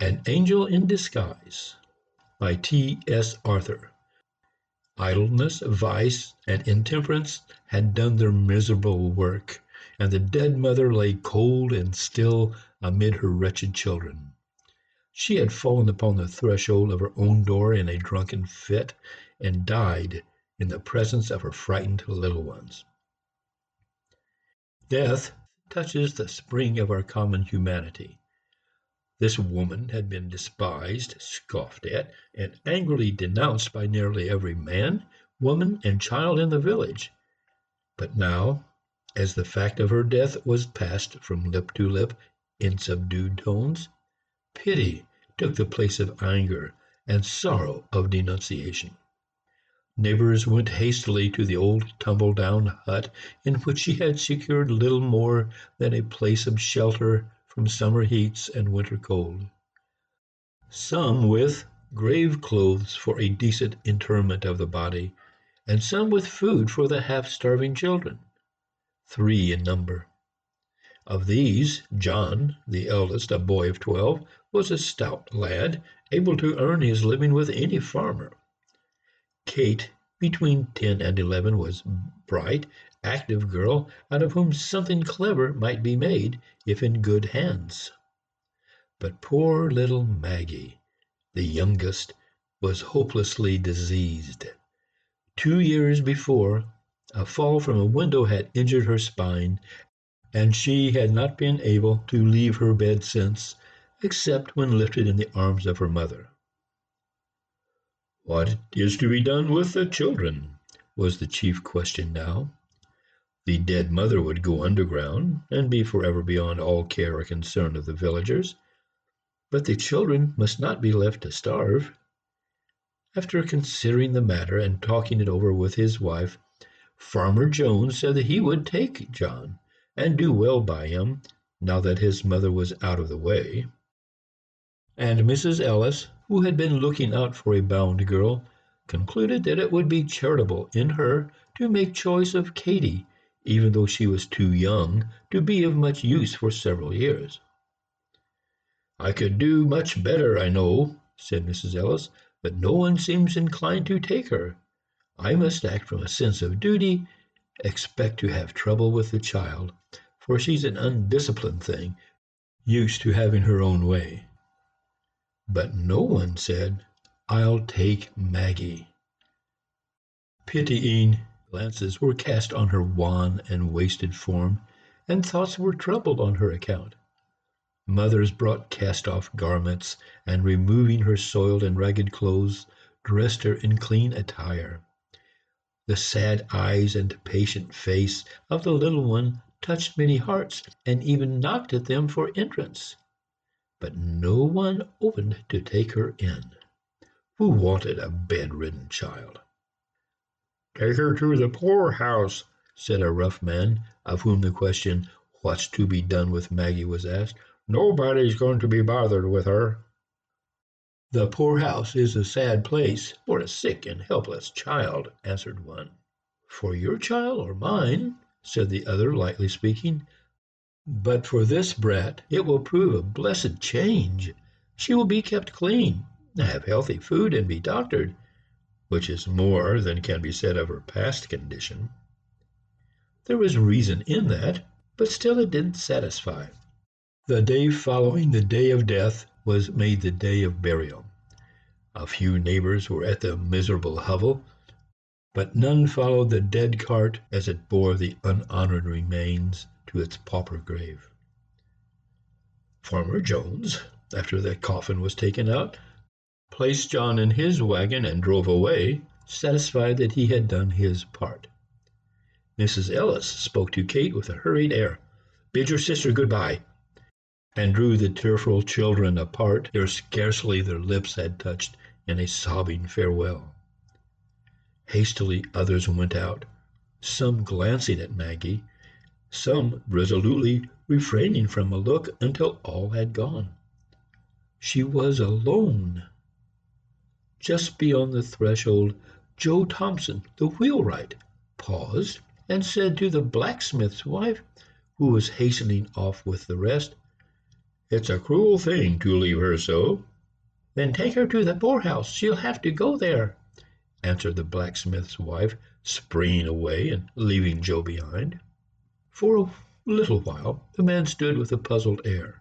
An Angel in Disguise by T.S. Arthur. Idleness, vice, and intemperance had done their miserable work, and the dead mother lay cold and still amid her wretched children. She had fallen upon the threshold of her own door in a drunken fit, and died in the presence of her frightened little ones. Death touches the spring of our common humanity. This woman had been despised, scoffed at, and angrily denounced by nearly every man, woman, and child in the village. But now, as the fact of her death was passed from lip to lip in subdued tones, pity took the place of anger and sorrow of denunciation. Neighbors went hastily to the old tumble-down hut in which she had secured little more than a place of shelter from summer heats and winter cold. Some with grave clothes for a decent interment of the body, and some with food for the half-starving children, 3 in number. Of these, John, the eldest, a boy of 12, was a stout lad, able to earn his living with any farmer. Kate, between 10 and 11, was a bright, active girl, out of whom something clever might be made, if in good hands. But poor little Maggie, the youngest, was hopelessly diseased. 2 years before, a fall from a window had injured her spine, and she had not been able to leave her bed since, except when lifted in the arms of her mother. What is to be done with the children was the chief question now. The dead mother would go underground and be forever beyond all care or concern of the villagers, but the children must not be left to starve. After considering the matter and talking it over with his wife, Farmer Jones said that he would take John and do well by him now that his mother was out of the way. And Mrs. Ellis, who had been looking out for a bound girl, concluded that it would be charitable in her to make choice of Katy, even though she was too young to be of much use for several years. "I could do much better, I know," said Mrs. Ellis, "but no one seems inclined to take her. I must act from a sense of duty, expect to have trouble with the child, for she's an undisciplined thing, used to having her own way." But no one said, "I'll take Maggie." Pitying glances were cast on her wan and wasted form, and thoughts were troubled on her account. Mothers brought cast-off garments, and removing her soiled and ragged clothes, dressed her in clean attire. The sad eyes and patient face of the little one touched many hearts, and even knocked at them for entrance. But no one opened to take her in. Who wanted a bedridden child? "Take her to the poorhouse," said a rough man, of whom the question, "What's to be done with Maggie?" was asked. "Nobody's going to be bothered with her." "The poorhouse is a sad place for a sick and helpless child," answered one. "For your child or mine," said the other, lightly speaking. "But for this brat it will prove a blessed change. She will be kept clean, have healthy food, and be doctored, which is more than can be said of her past condition." There was reason in that, but still it didn't satisfy. The day following the day of death was made the day of burial. A few neighbors were at the miserable hovel, but none followed the dead cart as it bore the unhonored remains to its pauper grave. Farmer Jones, after the coffin was taken out, placed John in his wagon and drove away, satisfied that he had done his part. Mrs. Ellis spoke to Kate with a hurried air. "Bid your sister good-bye," and drew the tearful children apart ere scarcely their lips had touched in a sobbing farewell. Hastily others went out, some glancing at Maggie, some resolutely refraining from a look until all had gone. She was alone. Just beyond the threshold, Joe Thompson, the wheelwright, paused and said to the blacksmith's wife, who was hastening off with the rest, It's a cruel thing to leave her so." "Then take her to the poorhouse. She'll have to go there," answered the blacksmith's wife, springing away and leaving Joe behind. For a little while the man stood with a puzzled air.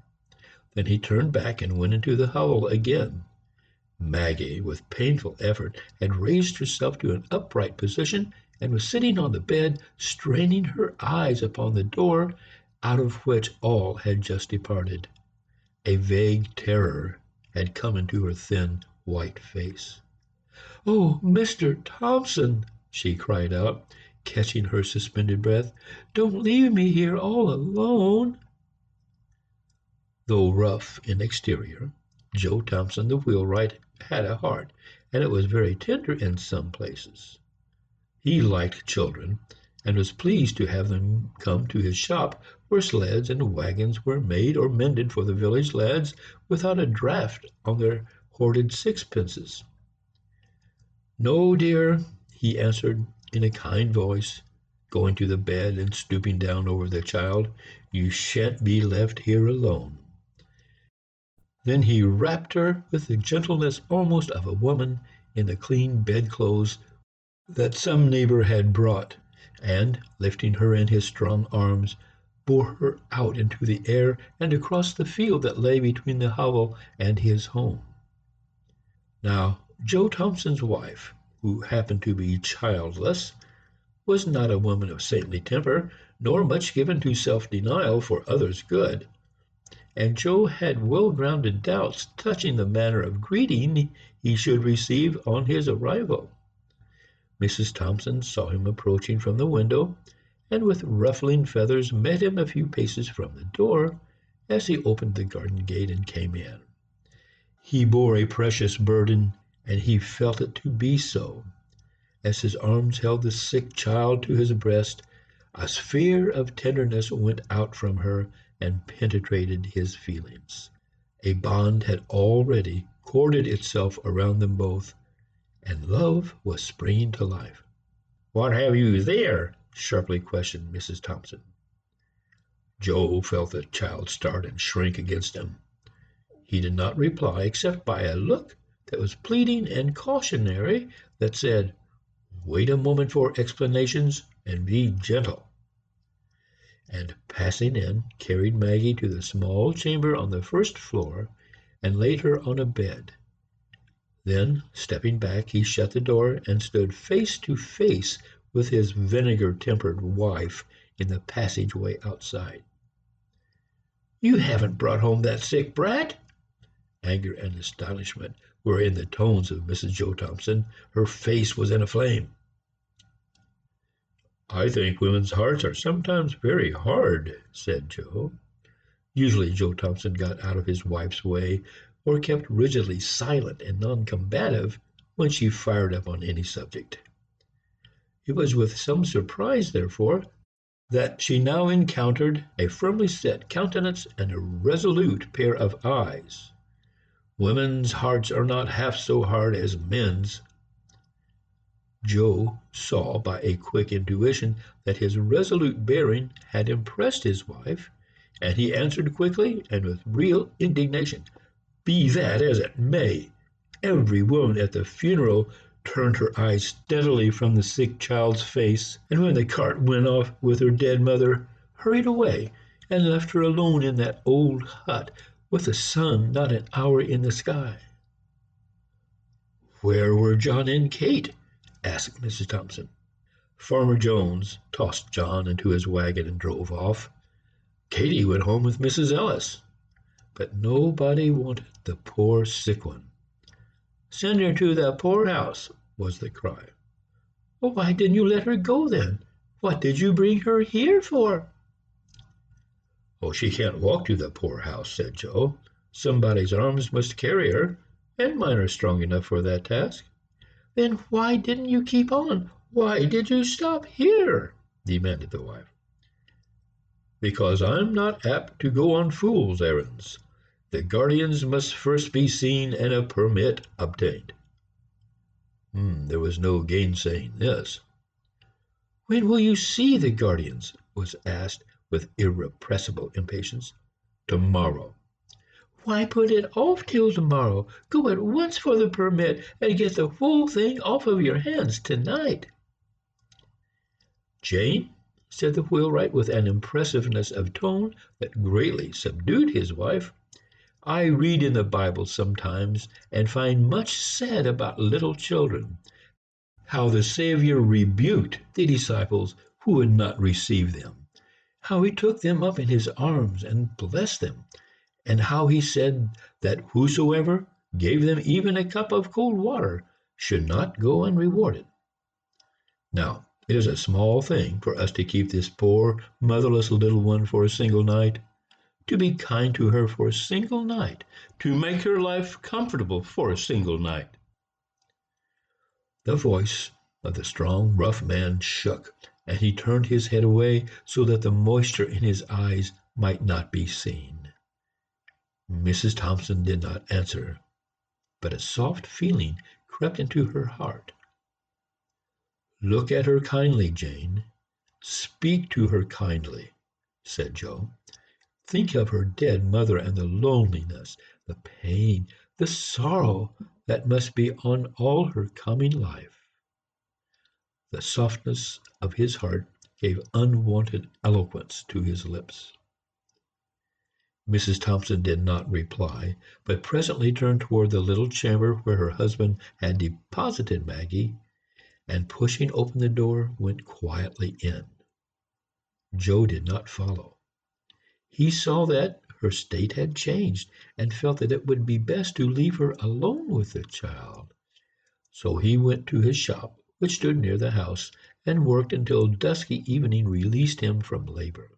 Then he turned back and went into the hovel again. Maggie, with painful effort, had raised herself to an upright position and was sitting on the bed, straining her eyes upon the door, out of which all had just departed. A vague terror had come into her thin, white face. "Oh, Mr. Thompson!" she cried out, catching her suspended breath. "Don't leave me here all alone!" Though rough in exterior, Joe Thompson the wheelwright had a heart, and it was very tender in some places. He liked children, and was pleased to have them come to his shop, where sleds and wagons were made or mended for the village lads without a draft on their hoarded sixpences. "No, dear," he answered in a kind voice, going to the bed and stooping down over the child, "you shan't be left here alone." Then he wrapped her with the gentleness almost of a woman in the clean bedclothes that some neighbor had brought, and, lifting her in his strong arms, bore her out into the air and across the field that lay between the hovel and his home. Now, Joe Thompson's wife, who happened to be childless, was not a woman of saintly temper, nor much given to self-denial for others' good, and Joe had well-grounded doubts touching the manner of greeting he should receive on his arrival. Mrs. Thompson saw him approaching from the window, and with ruffling feathers met him a few paces from the door as he opened the garden gate and came in. He bore a precious burden, and he felt it to be so. As his arms held the sick child to his breast, a sphere of tenderness went out from her and penetrated his feelings. A bond had already corded itself around them both, and love was springing to life. "What have you there?" sharply questioned Mrs. Thompson. Joe felt the child start and shrink against him. He did not reply except by a look that was pleading and cautionary, that said, "Wait a moment for explanations, and be gentle," and passing in, carried Maggie to the small chamber on the first floor and laid her on a bed. Then, stepping back, he shut the door and stood face to face with his vinegar-tempered wife in the passageway outside. "You haven't brought home that sick brat?" Anger and astonishment were in the tones of Mrs. Joe Thompson. Her face was in a flame. "I think women's hearts are sometimes very hard," said Joe. Usually Joe Thompson got out of his wife's way, or kept rigidly silent and non-combative when she fired up on any subject. It was with some surprise, therefore, that she now encountered a firmly set countenance and a resolute pair of eyes. Women's hearts are not half so hard as men's. Joe saw by a quick intuition that his resolute bearing had impressed his wife, and he answered quickly and with real indignation, "Be that as it may, every woman at the funeral turned her eyes steadily from the sick child's face, and when the cart went off with her dead mother, hurried away and left her alone in that old hut with the sun not an hour in the sky." "Where were John and Kate?" asked Mrs. Thompson. Farmer Jones tossed John into his wagon and drove off. Katie went home with Mrs. Ellis, but nobody wanted the poor sick one. "Send her to the poorhouse," was the cry. "Well, why didn't you let her go then? What did you bring her here for?" "Oh, she can't walk to the poorhouse," said Joe. "Somebody's arms must carry her, and mine are strong enough for that task." "Then why didn't you keep on? Why did you stop here?" demanded the wife. "Because I'm not apt to go on fool's errands. The guardians must first be seen and a permit obtained." There was no gainsaying this. "When will you see the guardians?" was asked with irrepressible impatience. "Tomorrow." Why put it off till tomorrow? Go at once for the permit and get the whole thing off of your hands tonight." "Jane," said the wheelwright with an impressiveness of tone that greatly subdued his wife, "I read in the Bible sometimes and find much said about little children, how the Savior rebuked the disciples who would not receive them, how he took them up in his arms and blessed them, and how he said that whosoever gave them even a cup of cold water should not go unrewarded. Now, it is a small thing for us to keep this poor, motherless little one for a single night, to be kind to her for a single night, to make her life comfortable for a single night." The voice of the strong, rough man shook, and he turned his head away so that the moisture in his eyes might not be seen. Mrs. Thompson did not answer, but a soft feeling crept into her heart. "Look at her kindly, Jane. Speak to her kindly," said Joe. "Think of her dead mother and the loneliness, the pain, the sorrow that must be on all her coming life." The softness of his heart gave unwonted eloquence to his lips. Mrs. Thompson did not reply, but presently turned toward the little chamber where her husband had deposited Maggie, and pushing open the door, went quietly in. Joe did not follow. He saw that her state had changed, and felt that it would be best to leave her alone with the child. So he went to his shop, which stood near the house, and worked until dusky evening released him from labor.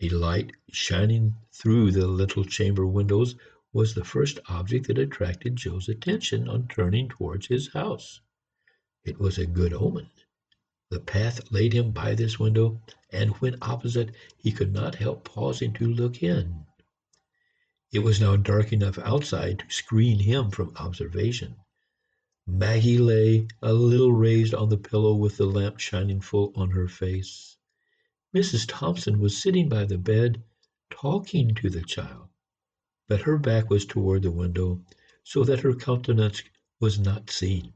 A light shining through the little chamber windows was the first object that attracted Joe's attention on turning towards his house. It was a good omen. The path led him by this window, and when opposite, he could not help pausing to look in. It was now dark enough outside to screen him from observation. Maggie lay a little raised on the pillow with the lamp shining full on her face. Mrs. Thompson was sitting by the bed, talking to the child, but her back was toward the window, so that her countenance was not seen.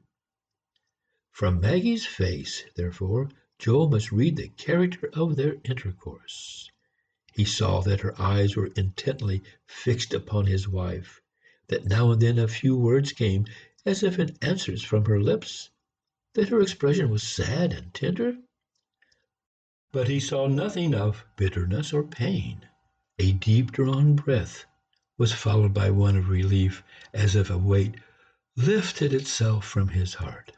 From Maggie's face, therefore, Joe must read the character of their intercourse. He saw that her eyes were intently fixed upon his wife, that now and then a few words came as if in answers from her lips, that her expression was sad and tender, but he saw nothing of bitterness or pain. A deep-drawn breath was followed by one of relief, as if a weight lifted itself from his heart.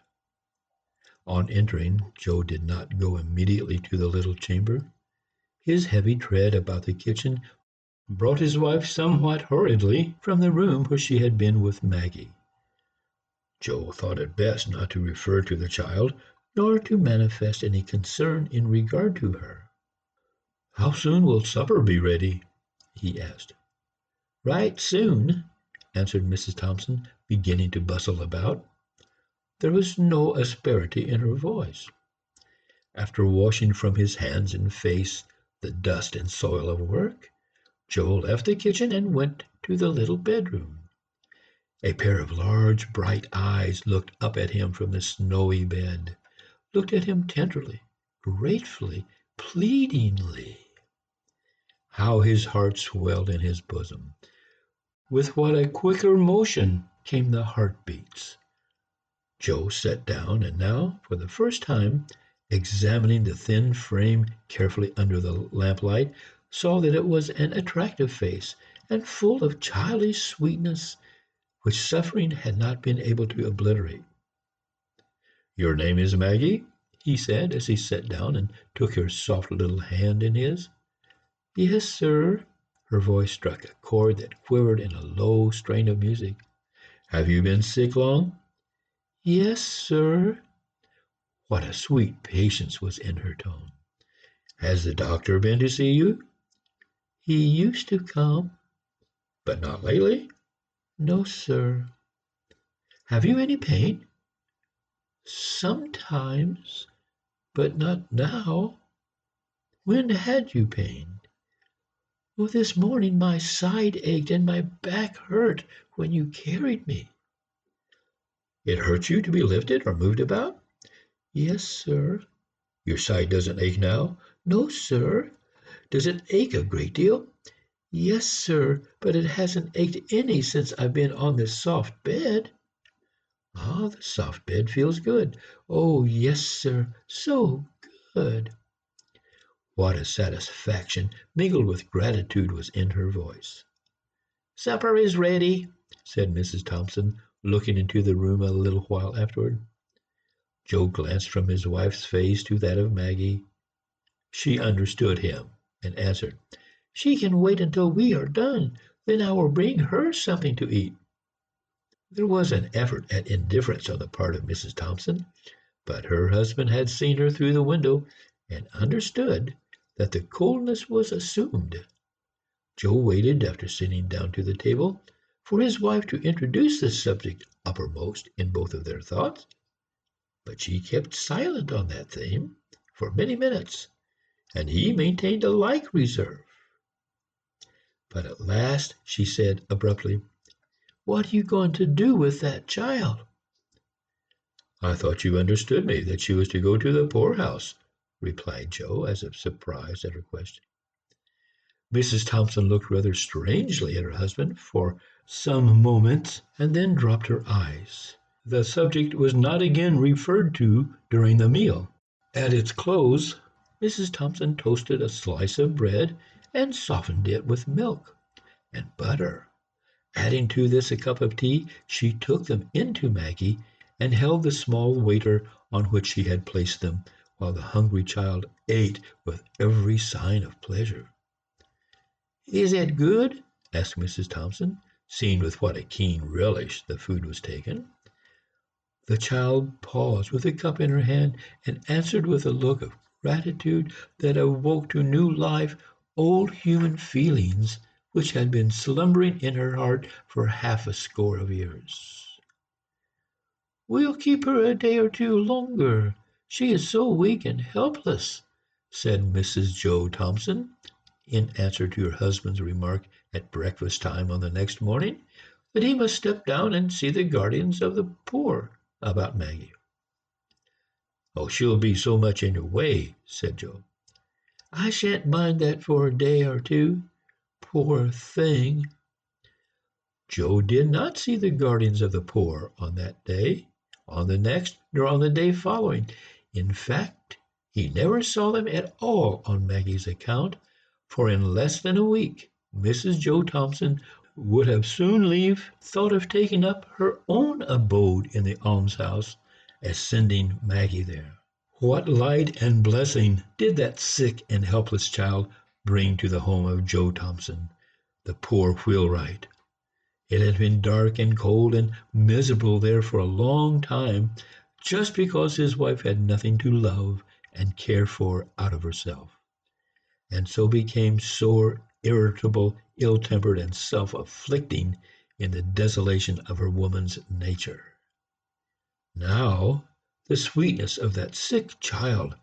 On entering, Joe did not go immediately to the little chamber. His heavy tread about the kitchen brought his wife somewhat hurriedly from the room where she had been with Maggie. Joe thought it best not to refer to the child, nor to manifest any concern in regard to her. "How soon will supper be ready?" he asked. "Right soon," answered Mrs. Thompson, beginning to bustle about. There was no asperity in her voice. After washing from his hands and face the dust and soil of work, Joe left the kitchen and went to the little bedroom. A pair of large, bright eyes looked up at him from the snowy bed, looked at him tenderly, gratefully, pleadingly. How his heart swelled in his bosom! With what a quicker motion came the heartbeats! Joe sat down, and now, for the first time, examining the thin frame carefully under the lamplight, saw that it was an attractive face, and full of childish sweetness, which suffering had not been able to obliterate. "Your name is Maggie?" he said, as he sat down and took her soft little hand in his. "Yes, sir." Her voice struck a chord that quivered in a low strain of music. "Have you been sick long?" "Yes, sir." What a sweet patience was in her tone. "Has the doctor been to see you?" "He used to come." "But not lately?" "No, sir." "Have you any pain?" "Sometimes, but not now." "When had you pain?" "Oh, this morning my side ached and my back hurt when you carried me." "It hurt you to be lifted or moved about?" "Yes, sir." "Your side doesn't ache now?" "No, sir." "Does it ache a great deal?" "Yes, sir, but it hasn't ached any since I've been on this soft bed." "Ah, the soft bed feels good." "Oh, yes, sir, so good." What a satisfaction mingled with gratitude was in her voice. "Supper is ready," said Mrs. Thompson, looking into the room a little while afterward. Joe glanced from his wife's face to that of Maggie. She understood him, and answered, "She can wait until we are done. Then I will bring her something to eat." There was an effort at indifference on the part of Mrs. Thompson, but her husband had seen her through the window, and understood that the coldness was assumed. Joe waited, after sitting down to the table, for his wife to introduce the subject uppermost in both of their thoughts, but she kept silent on that theme for many minutes, and he maintained a like reserve. But at last she said abruptly, "What are you going to do with that child?" "I thought you understood me, that she was to go to the poorhouse," replied Joe, as if surprised at her question. Mrs. Thompson looked rather strangely at her husband for some moments, and then dropped her eyes. The subject was not again referred to during the meal. At its close, Mrs. Thompson toasted a slice of bread and softened it with milk and butter. Adding to this a cup of tea, she took them into Maggie and held the small waiter on which she had placed them, while the hungry child ate with every sign of pleasure. "Is it good?" asked Mrs. Thompson, seeing with what a keen relish the food was taken. The child paused with the cup in her hand, and answered with a look of gratitude that awoke to new life old human feelings which had been slumbering in her heart for half a score of years. "We'll keep her a day or two longer. She is so weak and helpless," said Mrs. Joe Thompson, in answer to her husband's remark at breakfast time on the next morning, that he must step down and see the guardians of the poor about Maggie. "Oh, she'll be so much in your way," said Joe. "I shan't mind that for a day or two. Poor thing." Joe did not see the guardians of the poor on that day, on the next, nor on the day following. In fact, he never saw them at all on Maggie's account, for in less than a week Mrs. Joe Thompson would have soon thought of taking up her own abode in the almshouse, as sending Maggie there. What light and blessing did that sick and helpless child bring to the home of Joe Thompson, the poor wheelwright! It had been dark and cold and miserable there for a long time, just because his wife had nothing to love and care for out of herself, and so became sore, irritable, ill-tempered, and self-afflicting in the desolation of her woman's nature. Now the sweetness of that sick child,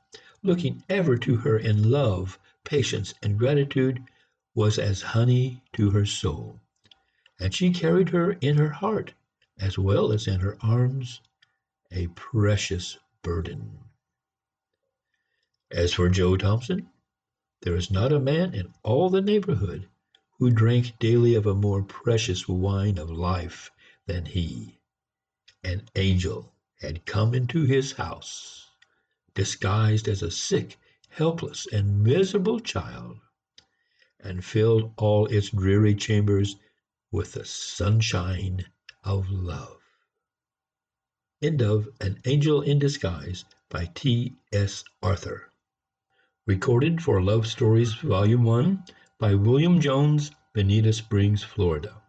looking ever to her in love, patience, and gratitude, was as honey to her soul, and she carried her in her heart as well as in her arms, a precious burden. As for Joe Thompson, there is not a man in all the neighborhood who drank daily of a more precious wine of life than he. An angel had come into his house, disguised as a sick, helpless, and miserable child, and filled all its dreary chambers with the sunshine of love. End of An Angel in Disguise by T.S. Arthur. Recorded for Love Stories Volume 1 by William Jones, Bonita Springs, Florida.